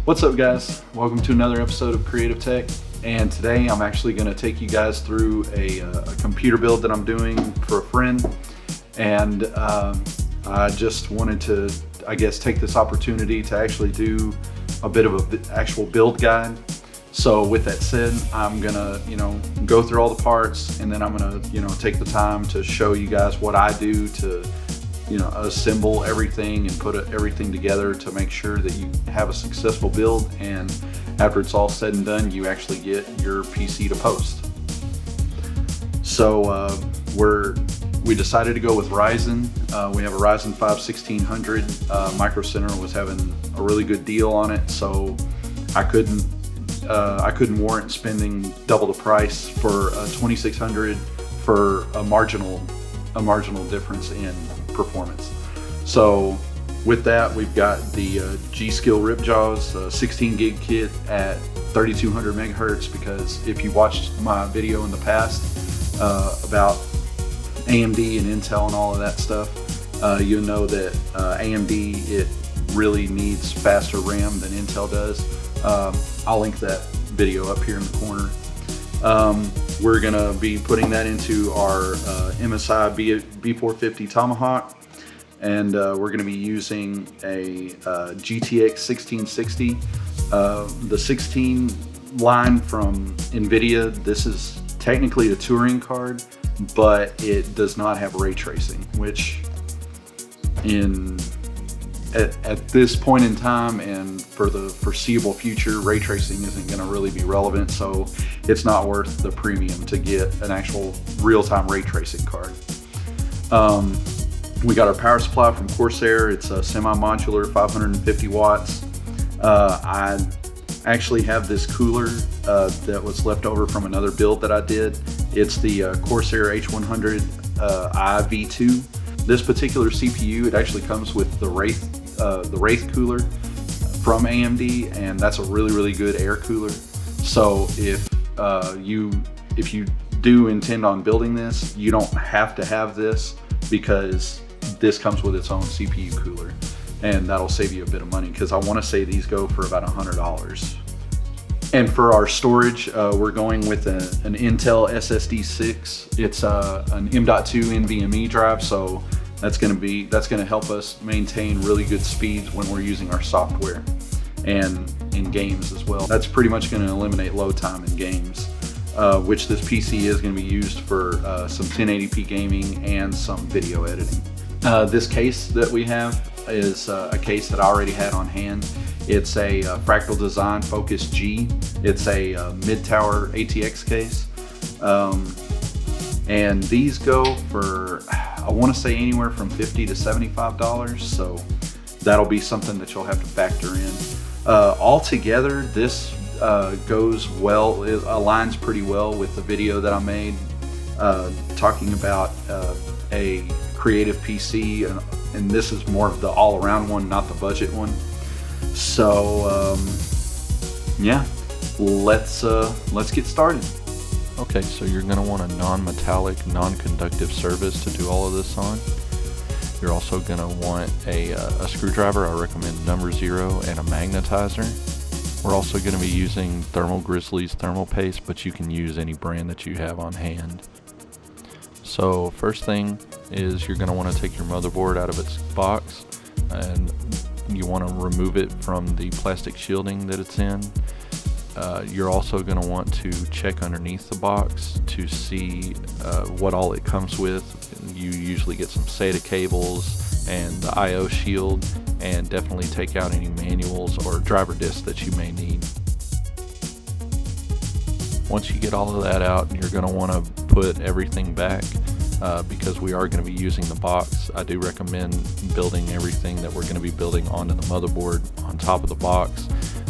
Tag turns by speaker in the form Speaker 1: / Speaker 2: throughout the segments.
Speaker 1: What's up, guys? Welcome to another episode of Creative Tech, and today I'm actually going to take you guys through a computer build that I'm doing for a friend. And I just wanted to, take this opportunity to actually do a bit of an actual build guide. So with that said, I'm gonna, go through all the parts, and then I'm gonna, take the time to show you guys what I do to, assemble everything and put everything together to make sure that you have a successful build. And after it's all said and done, you actually get your PC to post. So we decided to go with Ryzen. We have a Ryzen 5 1600. Micro Center was having a really good deal on it, so I couldn't warrant spending double the price for a 2600 for a marginal difference in performance. So with that, we've got the G.Skill Ripjaws 16 gig kit at 3200 megahertz, because if you watched my video in the past about AMD and Intel and all of that stuff, you know that AMD, it really needs faster RAM than Intel does. I'll link that video up here in the corner. We're gonna be putting that into our MSI B450 Tomahawk, and we're gonna be using a GTX 1660. The 16 line from NVIDIA, this is technically a touring card, but it does not have ray tracing, which at this point in time and for the foreseeable future, ray tracing isn't going to really be relevant, so it's not worth the premium to get an actual real-time ray tracing card. We got our power supply from Corsair. It's a semi-modular 550 watts. I actually have this cooler that was left over from another build that I did. It's the Corsair H100 IV2. This particular CPU, it actually comes with the Wraith cooler from AMD, and that's a really good air cooler. So if you do intend on building this, you don't have to have this, because this comes with its own CPU cooler, and that'll save you a bit of money, because I want to say these go for about $100. And for our storage, we're going with an Intel SSD 6. It's an M.2 NVMe drive, so that's going to help us maintain really good speeds when we're using our software and in games as well. That's pretty much going to eliminate load time in games, which this PC is going to be used for some 1080p gaming and some video editing. This case that we have is a case that I already had on hand. It's a Fractal Design Focus G. It's a mid-tower ATX case. And these go for, I want to say, anywhere from $50 to $75, so that'll be something that you'll have to factor in. Altogether, this goes well, it aligns pretty well with the video that I made talking about a creative PC, and this is more of the all-around one, not the budget one. So yeah, let's get started.
Speaker 2: Okay, so you're going to want a non-metallic, non-conductive surface to do all of this on. You're also going to want a screwdriver. I recommend number 0, and a magnetizer. We're also going to be using Thermal Grizzly's thermal paste, but you can use any brand that you have on hand. So first thing is you're going to want to take your motherboard out of its box, and you want to remove it from the plastic shielding that it's in. You're also going to want to check underneath the box to see what all it comes with. You usually get some SATA cables and the I/O shield, and definitely take out any manuals or driver discs that you may need. Once you get all of that out, you're going to want to put everything back because we are going to be using the box. I do recommend building everything that we're going to be building onto the motherboard on top of the box,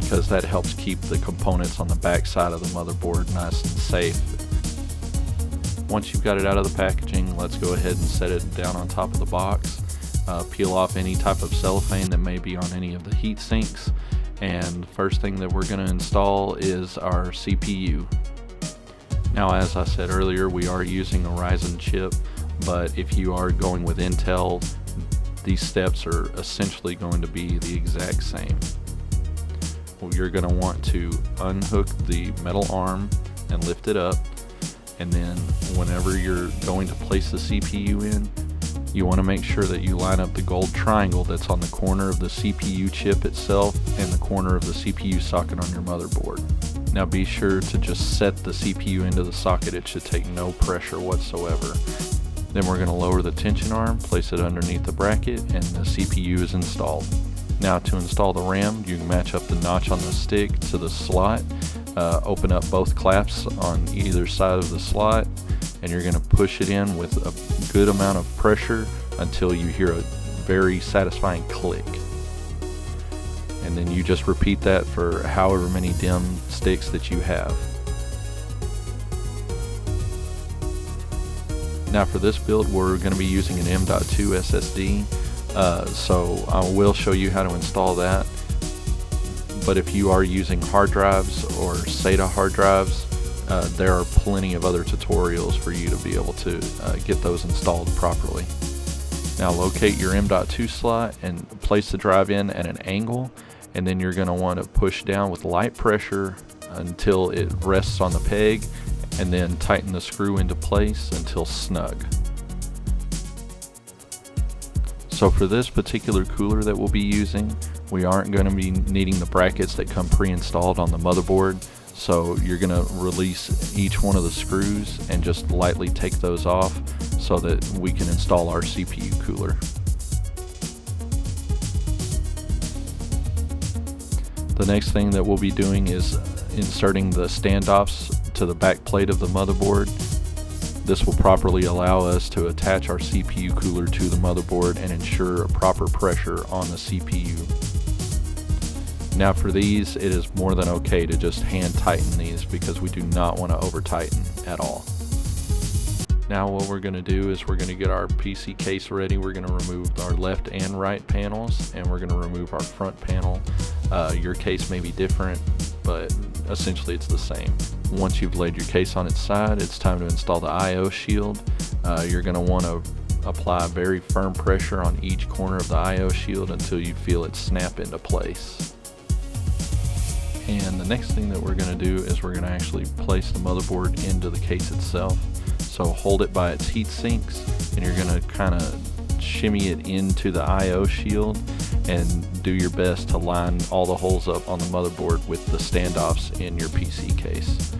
Speaker 2: because that helps keep the components on the back side of the motherboard nice and safe. Once you've got it out of the packaging, let's go ahead and set it down on top of the box. Peel off any type of cellophane that may be on any of the heat sinks, and the first thing that we're going to install is our CPU. Now, as I said earlier, we are using a Ryzen chip, but if you are going with Intel, these steps are essentially going to be the exact same. you're going to want to unhook the metal arm and lift it up, and then whenever you're going to place the CPU in, you want to make sure that you line up the gold triangle that's on the corner of the CPU chip itself and the corner of the CPU socket on your motherboard. Now be sure to just set the CPU into the socket. It should take no pressure whatsoever. Then we're going to lower the tension arm, place it underneath the bracket, and the CPU is installed. Now to install the RAM, you can match up the notch on the stick to the slot, open up both clamps on either side of the slot, and you're going to push it in with a good amount of pressure until you hear a very satisfying click. And then you just repeat that for however many DIMM sticks that you have. Now for this build, we're going to be using an M.2 SSD, so I will show you how to install that. But if you are using hard drives or SATA hard drives, there are plenty of other tutorials for you to be able to get those installed properly. Now locate your M.2 slot and place the drive in at an angle, and then you're going to want to push down with light pressure until it rests on the peg, and then tighten the screw into place until snug. So for this particular cooler that we'll be using, we aren't going to be needing the brackets that come pre-installed on the motherboard. So you're going to release each one of the screws and just lightly take those off so that we can install our CPU cooler. The next thing that we'll be doing is inserting the standoffs to the back plate of the motherboard. This will properly allow us to attach our CPU cooler to the motherboard and ensure a proper pressure on the CPU. Now for these, it is more than okay to just hand tighten these because we do not want to over tighten at all. Now what we're going to do is we're going to get our PC case ready. We're going to remove our left and right panels, and we're going to remove our front panel. Your case may be different, but essentially it's the same. Once you've laid your case on its side, it's time to install the I/O shield. You're going to want to apply very firm pressure on each corner of the I/O shield until you feel it snap into place. And the next thing that we're going to do is we're going to actually place the motherboard into the case itself. So hold it by its heat sinks, and you're going to kind of shimmy it into the I/O shield and do your best to line all the holes up on the motherboard with the standoffs in your PC case.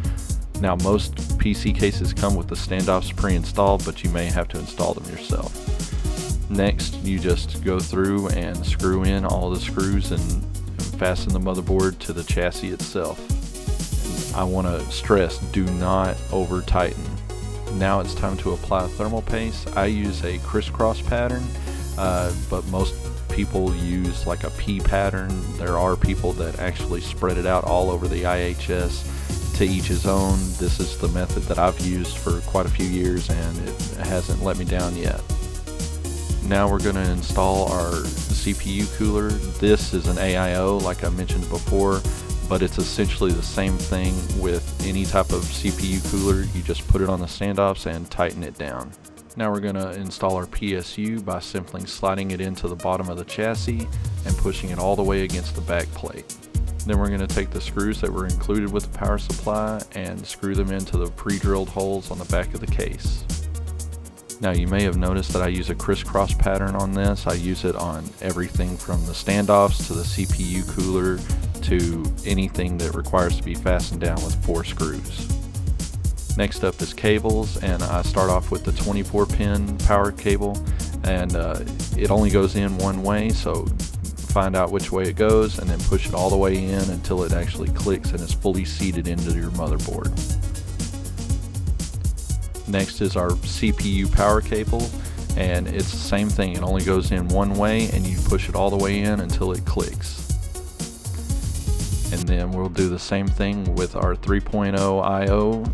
Speaker 2: Now most PC cases come with the standoffs pre-installed, but you may have to install them yourself. Next, you just go through and screw in all the screws and fasten the motherboard to the chassis itself. And I want to stress, do not over tighten. Now it's time to apply a thermal paste. I use a crisscross pattern, but most people use like a P pattern. There are people that actually spread it out all over the IHS. To each his own. This is the method that I've used for quite a few years, and it hasn't let me down yet. Now we're going to install our CPU cooler. This is an AIO like I mentioned before, but it's essentially the same thing with any type of CPU cooler. You just put it on the standoffs and tighten it down. Now we're going to install our PSU by simply sliding it into the bottom of the chassis and pushing it all the way against the back plate. Then we're going to take the screws that were included with the power supply and screw them into the pre-drilled holes on the back of the case. Now you may have noticed that I use a crisscross pattern on this. I use it on everything from the standoffs to the CPU cooler to anything that requires to be fastened down with 4 screws. Next up is cables, and I start off with the 24-pin power cable, and it only goes in one way, so find out which way it goes and then push it all the way in until it actually clicks and is fully seated into your motherboard. Next is our CPU power cable, and it's the same thing. It only goes in one way, and you push it all the way in until it clicks. And then we'll do the same thing with our 3.0 I/O,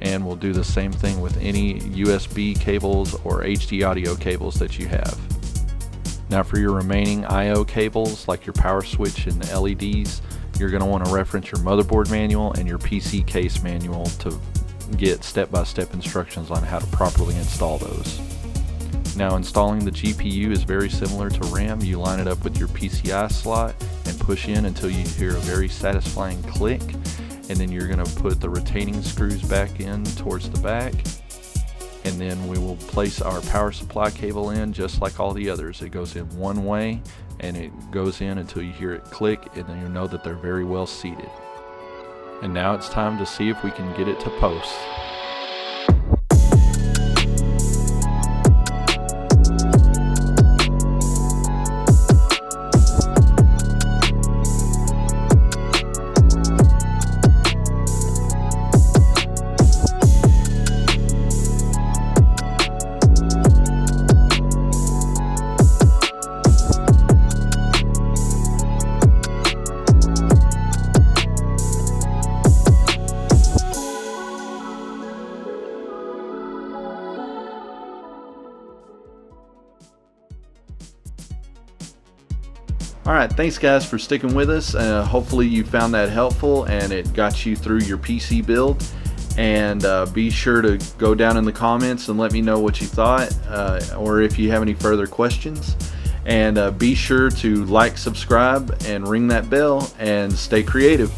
Speaker 2: and we'll do the same thing with any USB cables or HD audio cables that you have. Now for your remaining I/O cables, like your power switch and the LEDs, you're going to want to reference your motherboard manual and your PC case manual to get step-by-step instructions on how to properly install those. Now, installing the GPU is very similar to RAM. You line it up with your PCI slot and push in until you hear a very satisfying click, and then you're going to put the retaining screws back in towards the back, and then we will place our power supply cable in just like all the others. It goes in one way and it goes in until you hear it click, and then you know that they're very well seated. And now it's time to see if we can get it to post.
Speaker 1: Alright, thanks guys for sticking with us. Hopefully you found that helpful and it got you through your PC build. And be sure to go down in the comments and let me know what you thought, or if you have any further questions. And be sure to like, subscribe, and ring that bell, and stay creative.